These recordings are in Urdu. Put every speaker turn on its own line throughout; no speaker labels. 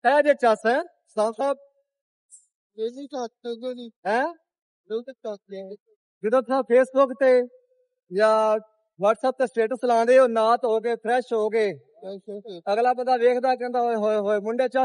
Hadi çası. Salsa. ਹੈ ਜਦੋਂ ਤੁਸੀਂ ਫੇਸਬੁੱਕ ਤੇ ਜਾਂ WhatsApp ਤੇ ਸਟੇਟਸ ਲਾਉਂਦੇ ਹੋ ਨਾ ਧੋ ਕੇ ਫਰੈਸ਼ ਹੋ ਗਏ ਅਗਲਾ ਬੰਦਾ ਵੇਖਦਾ ਕਹਿੰਦਾ ਓਏ ਹੋਏ ਹੋਏ ਮੁੰਡੇ ਚਾ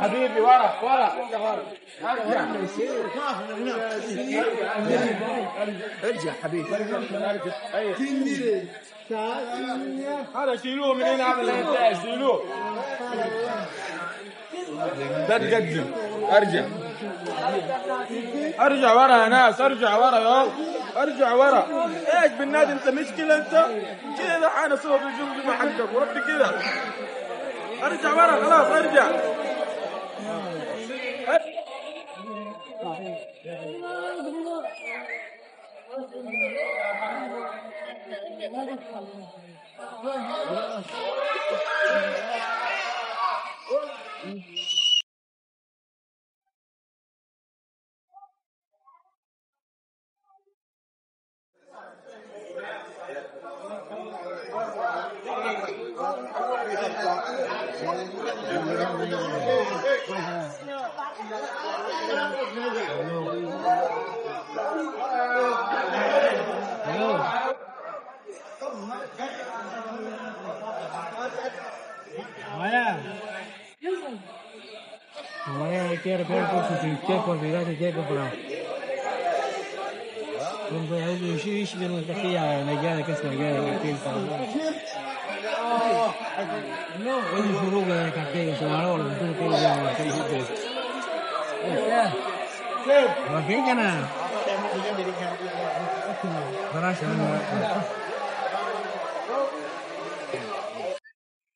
حبيبي ورا ارجع حبيبي هذا شيلوه من هنا، هذا اللي ينتهي شيلوه. لا تقدم، ارجع ورا يا ناس، ارجع ورا يا ارجع ورا. ايش بالنادي انت مشكلة؟ انت كذا حان صوب الجمجمة حقك وربي كذا. ارجع ورا خلاص، ارجع. Quiero ver por su tiempo, por vida de tiempo, pero cuando hay un shish de nuestra tía, me queda que se me queda el tiempo. No, hoy es un lugar de cartel, se va a lo que tú quieres ya, que hiciste. ¿Por qué gana?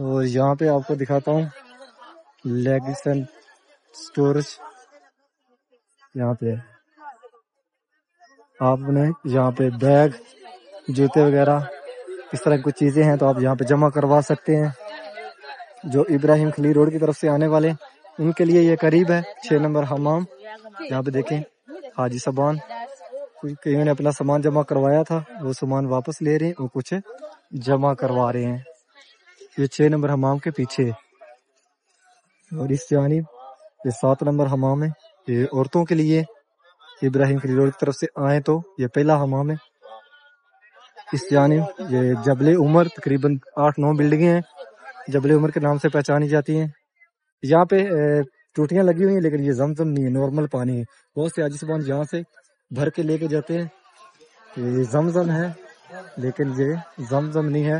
اور یہاں پہ آپ کو دکھاتا ہوں لیگسن اسٹورج یہاں پہ ہے. آپ نے یہاں پہ بیگ جوتے وغیرہ اس طرح کی کچھ چیزیں ہیں تو آپ یہاں پہ جمع کروا سکتے ہیں. جو ابراہیم خلیل روڈ کی طرف سے آنے والے ان کے لیے یہ قریب ہے. 6 نمبر حمام. یہاں پہ دیکھیں حاجی صبان کئیوں نے اپنا سامان جمع کروایا تھا وہ سامان واپس لے رہے ہیں اور کچھ جمع کروا رہے ہیں. یہ 6 نمبر حمام کے پیچھے ہے. اور اس جانب یہ 7 نمبر حمام ہے. یہ عورتوں کے لیے ابراہیم خلیل روڈ کی طرف سے آئیں تو یہ پہلا حمام ہے. اس جانب یہ جبل عمر تقریباً 8-9 بلڈنگیں ہیں جبل عمر کے نام سے پہچانی جاتی ہیں. یہاں پہ ٹوٹیاں لگی ہوئی ہیں لیکن یہ زمزم نہیں ہے، نارمل پانی ہے. بہت سے حاجی صاحبان یہاں سے بھر کے لے کے جاتے ہیں. یہ زمزم ہے لیکن یہ زمزم نہیں ہے،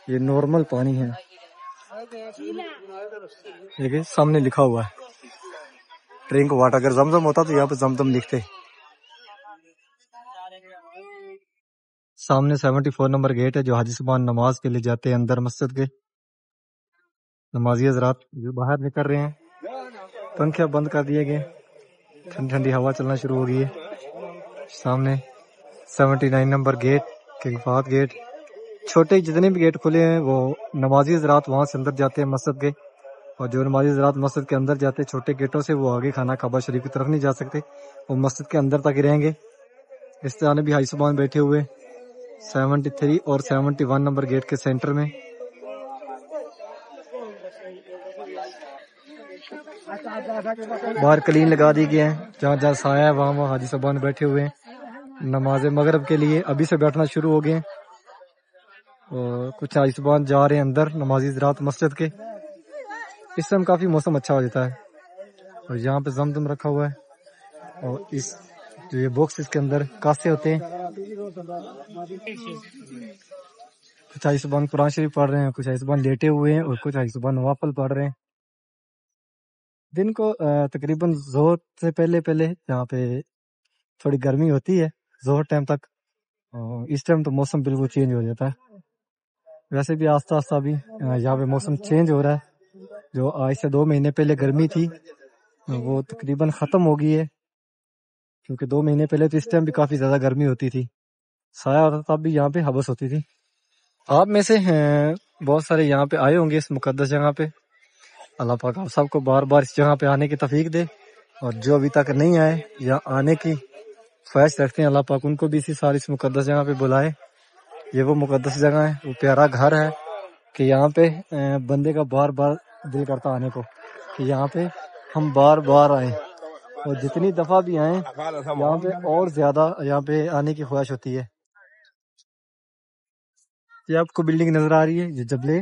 یہ نارمل پانی ہے. دیکھیں سامنے لکھا ہوا ہے ڈرنک واٹر. اگر زمزم ہوتا تو یہاں پہ زمزم لکھتے. سامنے 74 نمبر گیٹ ہے جو حاجی صاحبان نماز کے لیے جاتے ہیں اندر مسجد کے. نمازی حضرات جو باہر نکل رہے ہیں، پنکھے بند کر دیے گئے، ٹھنڈی ٹھنڈی ہوا چلنا شروع ہو گئی ہے. سامنے 79 number gate King Fahd gate. چھوٹے جتنے بھی گیٹ کھلے ہیں وہ نمازی حضرات وہاں سے اندر جاتے ہیں مسجد کے، اور جو نمازی حضرات مسجد کے اندر جاتے ہیں چھوٹے گیٹوں سے وہ آگے خانہ کعبہ شریف کی طرف نہیں جا سکتے، وہ مسجد کے اندر تک ہی رہیں گے. اس طرح بھی حاجی صاحبان بیٹھے ہوئے 73 اور 71 نمبر گیٹ کے سینٹر میں. باہر کلین لگا دی گئے ہیں، جہاں جہاں سایہ ہے وہاں حاجی صاحبان بیٹھے ہوئے ہیں. نماز مغرب کے لیے ابھی سے بیٹھنا شروع ہو گئے ہیں، اور کچھ حاجی صاحبان جا رہے ہیں اندر نمازی حضرات مسجد کے. اس ٹائم کافی موسم اچھا ہو جاتا ہے. اور یہاں پہ زمزم رکھا ہوا ہے، اور اس جو یہ باکس اس کے اندر کاسے ہوتے ہیں. کچھ حاجی صاحبان قرآن شریف پڑھ رہے ہیں، کچھ حاجی صاحبان لیٹے ہوئے ہیں، اور کچھ حاجی صاحبان نوافل پڑھ رہے ہیں. دن کو تقریباً ظہر سے پہلے یہاں پہ تھوڑی گرمی ہوتی ہے ظہر ٹائم تک. اس ٹائم تو موسم بالکل چینج ہو جاتا ہے. ویسے بھی آہستہ آہستہ بھی یہاں پہ موسم چینج ہو رہا ہے. جو آج سے 2 مہینے پہلے گرمی تھی وہ تقریباً ختم ہو گئی ہے، کیونکہ 2 مہینے پہلے تو اس ٹائم بھی کافی زیادہ گرمی ہوتی تھی، سایہ ہوتا تب بھی یہاں پہ حبس ہوتی تھی. آپ میں سے بہت سارے یہاں پہ آئے ہوں گے اس مقدس جگہ پہ. اللہ پاک آپ سب کو بار بار اس جگہ پہ آنے کی توفیق دے، اور جو ابھی تک نہیں آئے یا آنے کی خواہش رکھتے ہیں اللہ پاک ان کو بھی اسی سال اس مقدس جگہ پہ بلائے. یہ وہ مقدس جگہ ہے، وہ پیارا گھر ہے کہ یہاں پہ بندے کا بار بار دل کرتا آنے کو کہ یہاں پہ ہم بار بار آئیں، اور جتنی دفعہ بھی آئیں یہاں پہ اور زیادہ یہاں پہ آنے کی خواہش ہوتی ہے. یہ آپ کو بلڈنگ نظر آ رہی ہے، یہ جبلے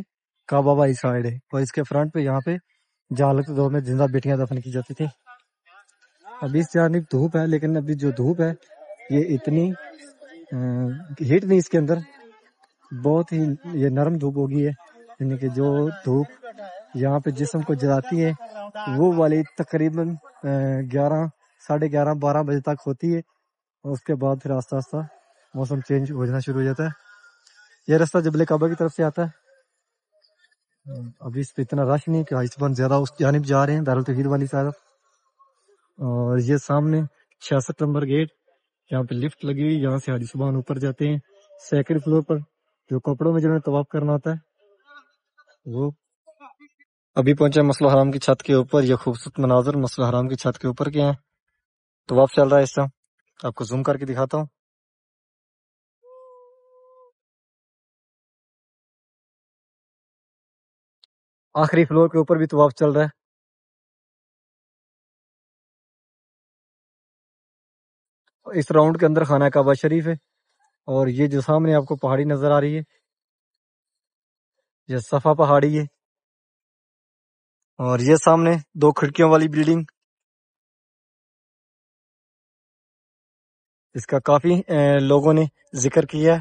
کعبہ والی سائڈ ہے، اور اس کے فرنٹ پہ یہاں پہ جہالت دور میں زندہ بیٹیاں دفن کی جاتی تھی. ابھی اس جانب دھوپ ہے، لیکن ابھی جو دھوپ ہے یہ اتنی ہیٹ نہیں اس کے اندر، بہت ہی یہ نرم دھوپ ہوگی ہے. یعنی کہ جو دھوپ یہاں پہ جسم کو جلاتی ہے وہ والی تقریباً 11 ساڑھے 11 12 بجے تک ہوتی ہے، اور اس کے بعد پھر آہستہ آہستہ موسم چینج ہو جانا شروع ہو جاتا ہے. یہ راستہ جبل کعبہ کی طرف سے آتا ہے. ابھی اس پہ اتنا رش نہیں کہ حاجی صاحبان زیادہ اس جانب جا رہے ہیں دارالتوحید والی طرف. اور یہ سامنے 66 نمبر گیٹ، یہاں پہ لفٹ لگی ہوئی، یہاں سے حاجی صاحبان اوپر جاتے ہیں 2nd فلور پر. جو کپڑوں میں جنہوں نے طواف کرنا ہوتا ہے وہ ابھی پہنچے مسجد حرام کی چھت کے اوپر. یہ خوبصورت مناظر مسجد حرام کی چھت کے اوپر کے ہیں. طواف چل رہا ہے اس طرح، آپ کو زوم کر کے دکھاتا ہوں. آخری فلور کے اوپر بھی طواف چل رہا ہے. اس راؤنڈ کے اندر خانہ کعبہ شریف ہے، اور یہ جو سامنے آپ کو پہاڑی نظر آ رہی ہے یہ صفا پہاڑی ہے. اور یہ سامنے 2 کھڑکیوں والی بلڈنگ، اس کا کافی لوگوں نے ذکر کیا ہے.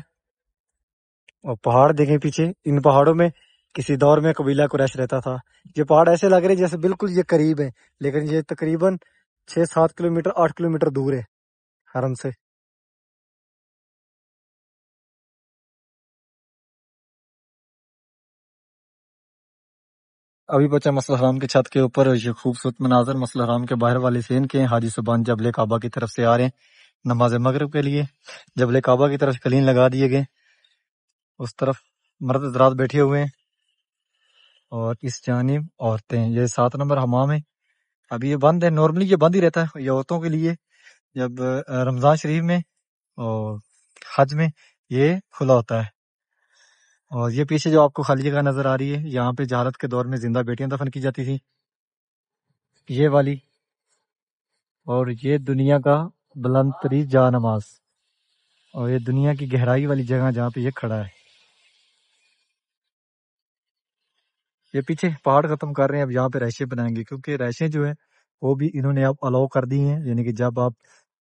اور پہاڑ دیکھیں پیچھے، ان پہاڑوں میں کسی دور میں قبیلہ قریش رہتا تھا. یہ پہاڑ ایسے لگ رہے جیسے بالکل یہ قریب ہے، لیکن یہ تقریباً 6-7 کلومیٹر 8 کلومیٹر دور ہے حرم سے. ابھی پہنچا مسجد حرام کے چھت کے اوپر. یہ خوبصورت مناظر مسجد حرام کے باہر والے سین کے ہیں. حاجی صبان جبل کعبہ کی طرف سے آ رہے ہیں نماز مغرب کے لیے. جبل کعبہ کی طرف کلین لگا دیے گئے. اس طرف مرد حضرات بیٹھے ہوئے ہیں اور اس جانب عورتیں. یہ 7 نمبر حمام ہے. ابھی یہ بند ہے. نارملی یہ بند ہی رہتا ہے یہ عورتوں کے لیے. جب رمضان شریف میں اور حج میں یہ کھلا ہوتا ہے. اور یہ پیچھے جو آپ کو خالی جگہ نظر آ رہی ہے یہاں پہ جہالت کے دور میں زندہ بیٹیاں دفن کی جاتی تھی یہ والی. اور یہ دنیا کا بلند ترین جا نماز اور یہ دنیا کی گہرائی والی جگہ جہاں پہ یہ کھڑا ہے. یہ پیچھے پہاڑ ختم کر رہے ہیں. اب یہاں پہ رہائشیں بنائیں گے کیونکہ رہائشیں جو ہے وہ بھی انہوں نے اب الاؤ کر دی ہیں. یعنی کہ جب آپ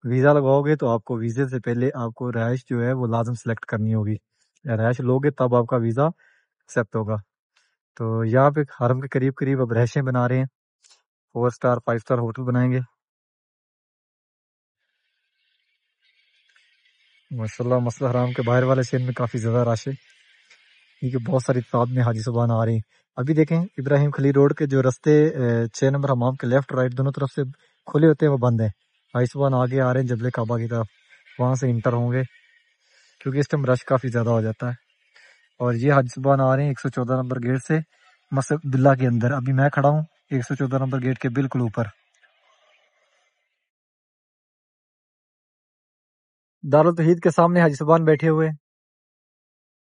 ویزا لگواؤ گے تو آپ کو ویزے سے پہلے آپ کو رہائش جو ہے وہ لازم سلیکٹ کرنی ہوگی. رہائش لو گے تب آپ کا ویزا ایکسیپٹ ہوگا. تو یہاں پہ حرم کے قریب قریب اب رہائشیں بنا رہے ہیں. 4 سٹار 5 سٹار ہوٹل بنائیں گے. ماشاءاللہ مسجد حرام کے باہر والے سین میں کافی زیادہ رش ہے کیونکہ بہت ساری تعداد میں حاجی صبان آ رہے ہیں. ابھی دیکھیں ابراہیم خلیل روڈ کے جو رستے 6 نمبر حمام کے لیفٹ رائٹ دونوں طرف سے کھلے ہوتے ہیں وہ بند ہیں. حاجی صبان آگے آ رہے ہیں جبل کعبہ کی طرف. وہاں سے انٹر ہوں گے کیونکہ اس ٹائم رش کافی زیادہ ہو جاتا ہے. اور یہ حاجی صبان آ رہے ہیں 114 نمبر گیٹ سے مسجد عبداللہ کے اندر. ابھی میں کھڑا ہوں 114 نمبر گیٹ کے بالکل اوپر. دارالتوحید کے سامنے حاجی صبان بیٹھے ہوئے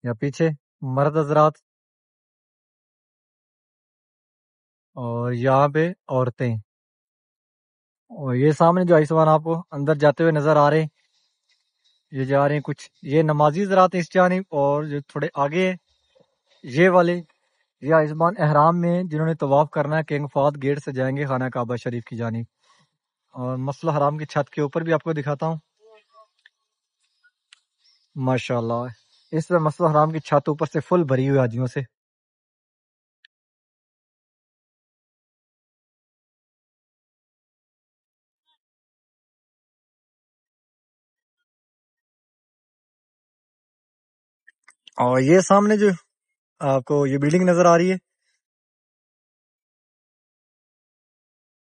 یا پیچھے مرد حضرات اور یہاں پہ عورتیں. اور یہ سامنے جو حاجی صبان آپ کو اندر جاتے ہوئے نظر آ رہے ہیں یہ جا رہے ہیں کچھ یہ نمازی حضرات ہیں اس جانب. اور جو تھوڑے آگے ہیں یہ والے یہ حاجی صبان احرام میں جنہوں نے طواف کرنا ہے کنگ فہد گیٹ سے جائیں گے خانہ کعبہ شریف کی جانب. اور مسجد حرام کی چھت کے اوپر بھی آپ کو دکھاتا ہوں. ماشاءاللہ اس میں مسجد حرام کی چھت اوپر سے فل بھری ہوئی حاجیوں سے. اور یہ سامنے جو آپ کو یہ بلڈنگ نظر آ رہی ہے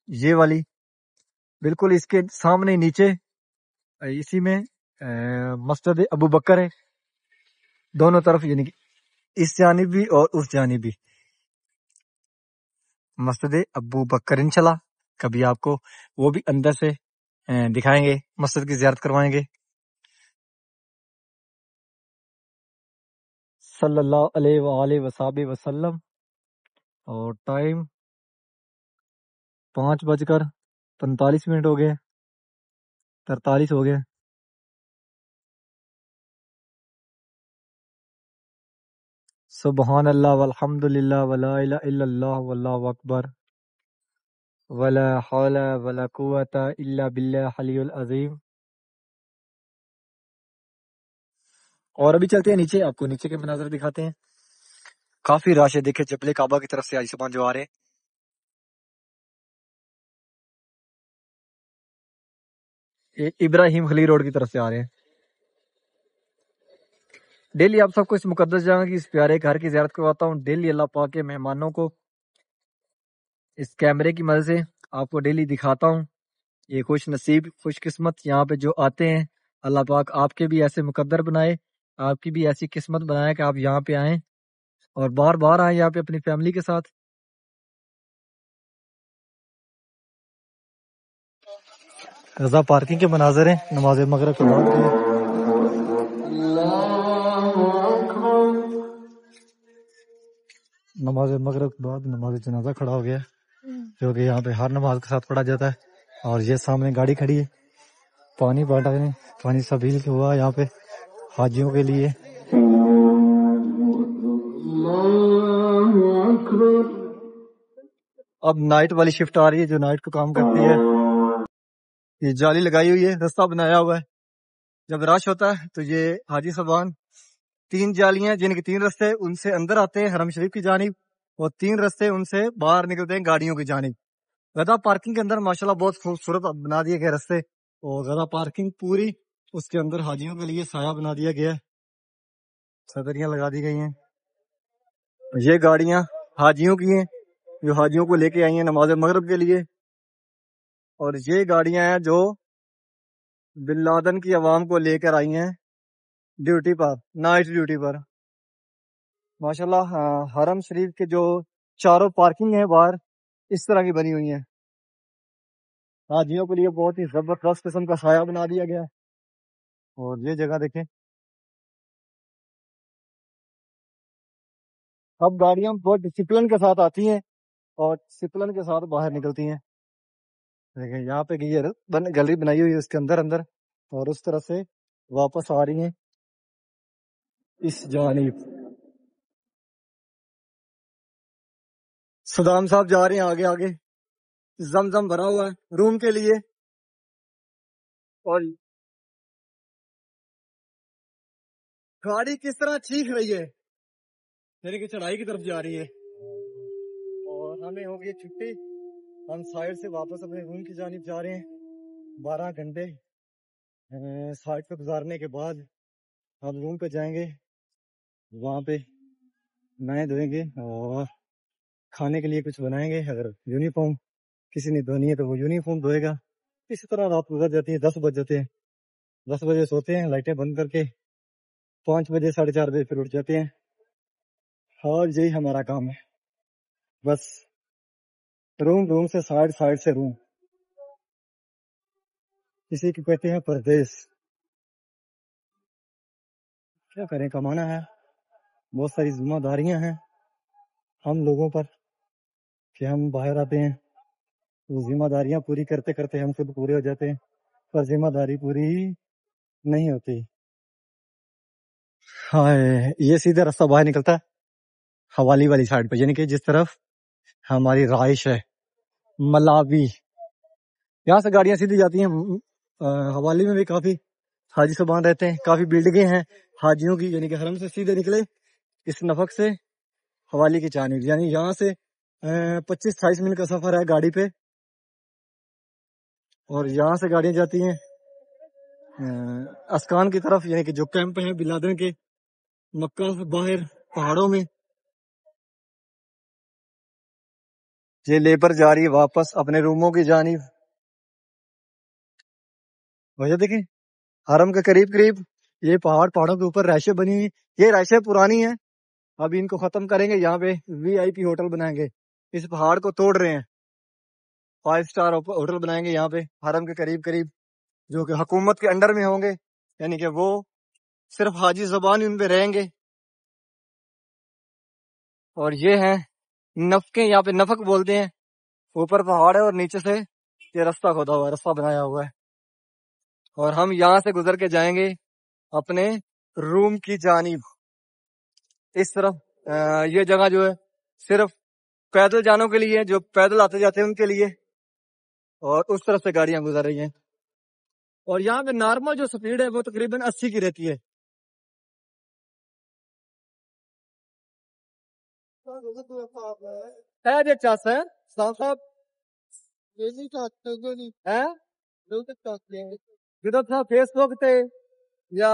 یہ والی بالکل اس کے سامنے نیچے اسی میں مسجد ابو بکر ہے دونوں طرف. یعنی کہ اس جانب بھی اور اس جانب بھی مسجد ابو بکر. انشاءاللہ کبھی آپ کو وہ بھی اندر سے دکھائیں گے مسجد کی زیارت کروائیں گے. صلی اللہ علیہ وآلہ وصحبہ وسلم. اور ٹائم 5:45 ہو گئے 43 ہو گئے. سبحان اللہ والحمد للہ ولا الہ الا اللہ واللہ اکبر ولا حول ولا قوت الا باللہ العلی العظیم. اور ابھی چلتے ہیں نیچے آپ کو نیچے کے مناظر دکھاتے ہیں. کافی رش ہے. دیکھیں جبل کعبہ کی طرف سے حاجی صبان جو آ رہے ہیں یہ ابراہیم خلیل روڈ کی طرف سے آ رہے ہیں. ڈیلی آپ سب کو اس مقدس جگہ کی اس پیارے گھر کی زیارت کرواتا ہوں. ڈیلی اللہ پاک کے مہمانوں کو اس کیمرے کی مدد سے آپ کو ڈیلی دکھاتا ہوں. یہ خوش نصیب خوش قسمت یہاں پہ جو آتے ہیں اللہ پاک آپ کے بھی ایسے مقدر بنائے آپ کی بھی ایسی قسمت بنائے کہ آپ یہاں پہ آئیں اور بار بار آئیں یہاں پہ اپنی فیملی کے ساتھ. رضا پارکنگ کے مناظر ہیں نماز مغرب کے بعد کے. نماز مغرب کے بعد نماز جنازہ کھڑا ہو گیا جو کہ یہاں پہ ہر نماز کے ساتھ پڑھا جاتا ہے. اور یہ سامنے گاڑی کھڑی ہے پانی بانٹا ہے پانی سبیل ہوا یہاں پہ حاجیوں کے لیے. اب نائٹ والی شفٹ آ رہی ہے جو نائٹ کو کام کرتی ہے. یہ جالی لگائی ہوئی ہے رستہ بنایا ہوا ہے. جب رش ہوتا ہے تو یہ حاجی صبان 3 جالیاں جن کے 3 رستے ان سے اندر آتے ہیں حرم شریف کی جانب اور 3 رستے ان سے باہر نکلتے ہیں گاڑیوں کی جانب. غدا پارکنگ کے اندر ماشاءاللہ بہت خوبصورت بنا دیے گئے رستے اور غدا پارکنگ پوری اس کے اندر حاجیوں کے لیے سایہ بنا دیا گیا ہے. چھتریاں لگا دی گئی ہیں. یہ گاڑیاں حاجیوں کی ہیں جو حاجیوں کو لے کے آئی ہیں نماز مغرب کے لیے. اور یہ گاڑیاں ہیں جو بن لادن کی عوام کو لے کر آئی ہیں ڈیوٹی پر، نائٹ ڈیوٹی پر. ماشاءاللہ حرم شریف کے جو چاروں پارکنگ ہیں باہر اس طرح کی بنی ہوئی ہیں. حاجیوں کے لیے بہت ہی زبردست قسم کا سایہ بنا دیا گیا ہے. اور یہ جگہ دیکھیں، اب گاڑیاں بہت ڈسپلن کے ساتھ آتی ہیں اور ڈسپلن کے ساتھ باہر نکلتی ہیں. دیکھیں یہاں پہ یہ گیلری بنائی ہوئی ہے اس کے اندر اور اس طرح سے واپس آ رہی ہیں اس جانب. صدام صاحب جا رہے ہیں آگے آگے، زمزم بھرا ہوا ہے روم کے لیے. اور گاڑی کس طرح چیخ رہی ہے، یعنی کہ چڑھائی کی طرف جا رہی ہے. اور ہمیں ہو گئی چھٹی، ہم سائڈ سے واپس اپنے روم کی جانب جا رہے ہیں. 12 گھنٹے سائڈ پہ گزارنے کے بعد ہم روم پہ جائیں گے، وہاں پہ نہائے دھوئیں گے اور کھانے کے لیے کچھ بنائیں گے. اگر یونیفارم کسی نے دھونی ہے تو وہ یونیفارم دھوئے گا. اسی طرح رات گزر جاتی ہے، 10 بج جاتے ہیں. 10 بجے سوتے ہیں لائٹیں بند کر کے، 5 بجے 4:30 بجے پھر اٹھ جاتے ہیں. اور یہی ہمارا کام ہے، بس روم سے سائڈ سے روم. کسی کو کہتے ہیں پردیس. کیا کریں، کمانا ہے. بہت ساری ذمہ داریاں ہیں ہم لوگوں پر کہ ہم باہر آتے ہیں، وہ ذمہ داریاں پوری کرتے کرتے ہم خود پورے ہو جاتے ہیں، پر ذمہ داری پوری نہیں ہوتی. ہاں، یہ سیدھا راستہ باہر نکلتا ہے حوالی والی سائڈ پہ، یعنی کہ جس طرف ہماری رہائش ہے ملاوی. یہاں سے گاڑیاں سیدھی جاتی ہیں. حوالی میں بھی کافی حاجی صاحبان رہتے ہیں، کافی بلڈنگیں ہیں حاجیوں کی، یعنی کہ حرم سے سیدھے نکلے اس نفق سے حوالی کی جانب. یعنی یہاں سے 25-28 منٹ کا سفر ہے گاڑی پہ. اور یہاں سے گاڑیاں جاتی ہیں اسکان کی طرف، یعنی کہ جو کیمپ ہیں بن لادن کے مکہ سے باہر پہاڑوں میں. یہ لیبر جا رہی ہے واپس اپنے روموں کی جانب. وجہ دیکھیں حرم کے قریب یہ پہاڑوں کے اوپر رہائشیں بنی ہوئی. یہ رہائشیں پرانی ہیں، ابھی ان کو ختم کریں گے، یہاں پہ VIP ہوٹل بنائیں گے. اس پہاڑ کو توڑ رہے ہیں، 5 سٹار ہوٹل بنائیں گے یہاں پہ حرم کے قریب جو کہ حکومت کے انڈر میں ہوں گے، یعنی کہ وہ صرف حاجی زبان ان پہ رہیں گے. اور یہ ہیں نفقیں، یہاں پہ نفق بولتے ہیں. اوپر پہاڑ ہے اور نیچے سے یہ راستہ کھودا ہوا ہے، راستہ بنایا ہوا ہے. اور ہم یہاں سے گزر کے جائیں گے اپنے روم کی جانب. اس طرف یہ جگہ جو ہے صرف پیدل جانوں کے لیے، جو پیدل آتے جاتے ہیں ان کے لیے. اور اس طرف سے گاڑیاں گزر رہی ہیں. اور یہاں پہ نارمل جو سپیڈ ہے وہ تقریباً 80 کی رہتی ہے. چاس ہے صاحب جدو تھا فیس بک تے یا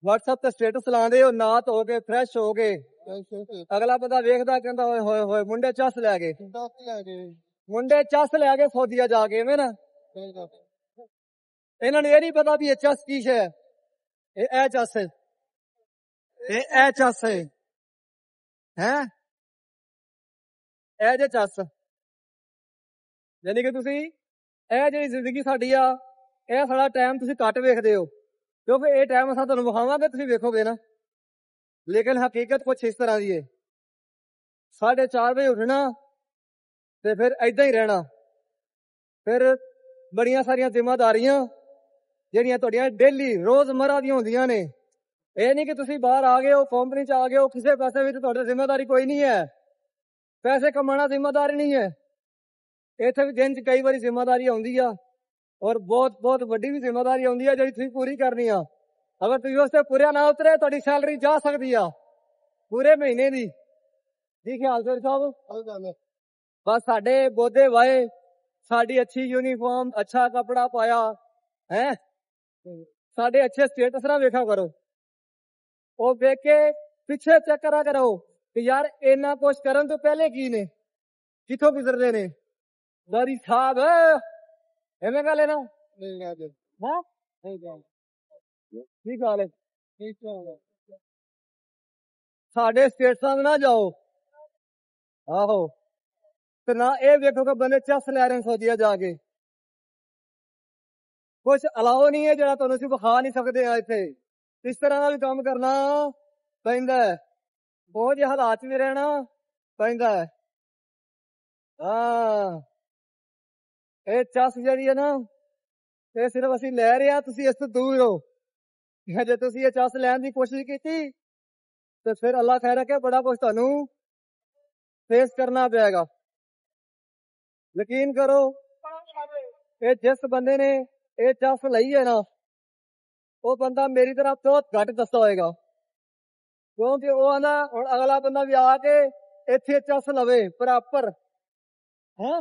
واٹس ایپ تے سٹیٹس لاندے ہو، نات ہو گئے، فریش ہو گئے، اگلا بندہ ویکھدا کہندا ہوئے ہوئے ہوئے منڈے چس لے گئے، منڈے چس لے گئے سعودیہ جا کے میں نا. انہاں نے یہ نہیں پتا بھی یہ چس کی ہے، اے چس ہے، اے چس ہے ہیں، اے جے چس. یعنی کہ تسی اے جی زندگی ساڈی آ، اے ساڈا ٹائم تسی کٹ ویکھدے ہو، کیونکہ اے ٹائم اساں تانوں وکھاواں گے تسی ویکھو گے نا. لیکن حقیقت کچھ اس طرح دی ہے. 4:30 بجے اٹھنا تے پھر ایداں ہی رہنا. پھر بڑیاں ساریاں ذمہ داریاں جہڑیاں تہاڈیاں ڈیلی روزمرہ دیاں ہوندیاں نے. اے نہیں کہ تسی باہر آ گئے ہو، کمپنی چ آ گئے ہو، کسے پیسے وچ تہاڈی ذمہ داری کوئی نہیں ہے. پیسے کمانا ذمہ داری نہیں ہے. اتنے بھی دن چ کئی باری ذمہ داری آندی آ، اور بہت بہت وڈی بھی ذمہ داری آندی ہے جہی تسی پوری کرنی آ. اگر تسی اس تے پورے نہ اترے تہاڈی سیلری جا سکتی آ پورے مہینے دی. جی خیال سر صاحب، بس ساڈے بودے وائے، ساڈی اچھی یونیفارم، اچھا کپڑا پایا ہے، ساڈے اچھے سٹیٹس نہ ویکھا کرو. وہ ویکھ کے پیچھے چیک کرا کرو کہ یار اینا کچھ کرن تو پہلے کی نے. کتوں گزرنے نے داری صاحب ایویں گل ہے نا ہاں کی گل ہے ساڈے اسٹیٹساں نہ جاؤ آہو تے نہ اے ویکھو کہ بندے چس لے رہے ہیں سعودیہ جا کے کچھ الاؤ نہیں ہے جڑا تانوں اسی بخا نہیں سکدے آ ایتھے اس طرح دا بھی کام کرنا پیندا ہے بہت جہے حالات بھی رہنا پیندا ہے ہاں اے چس جڑی ہے نا اے صرف اسی لے رہے ہیں تسی اس تو دور ہو جے تسی یہ چس لین دی کوشش کیتی تے پھر اللہ خیر ہے کہ بڑا کچھ تانوں فیس کرنا پائے گا یقین کرو اے جس بندے نے اے چس لئی ہے نا وہ بندہ میری طرح بہت گھٹ دستا ہوئے گا کیونکہ وہ آنا ہن اگلا بندہ بھی آ کے ایتھے چس لوے پراپر ہاں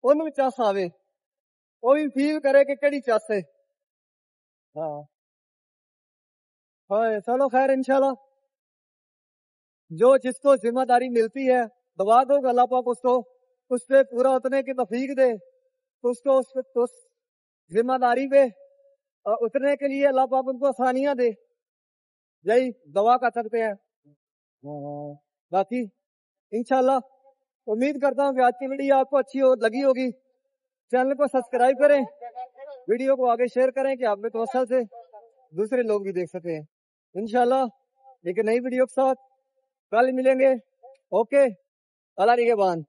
اونوں بھی چس آوے وہ بھی فیل کرے کہ کیڑی چس ہے ہاں ہائے چلو خیر انشاءاللہ جو جس کو ذمہ داری ملتی ہے دعا دو کہ اللہ پاک اس پہ پورا اتنے کی توفیق دے اس کو اس ذمہ داری پہ اترنے کے لیے اللہ پاک ان کو آسانیاں دے یہی دعا کر سکتے ہیں باقی انشاءاللہ امید کرتا ہوں کہ آج کی ویڈیو آپ کو اچھی لگی ہوگی چینل کو سبسکرائب کریں ویڈیو کو آگے شیئر کریں کہ آپ میں توسل سے دوسرے لوگ بھی دیکھ سکیں انشاءاللہ ایک نئی ویڈیو کے ساتھ کل ملیں گے اوکے اللہ نگہبان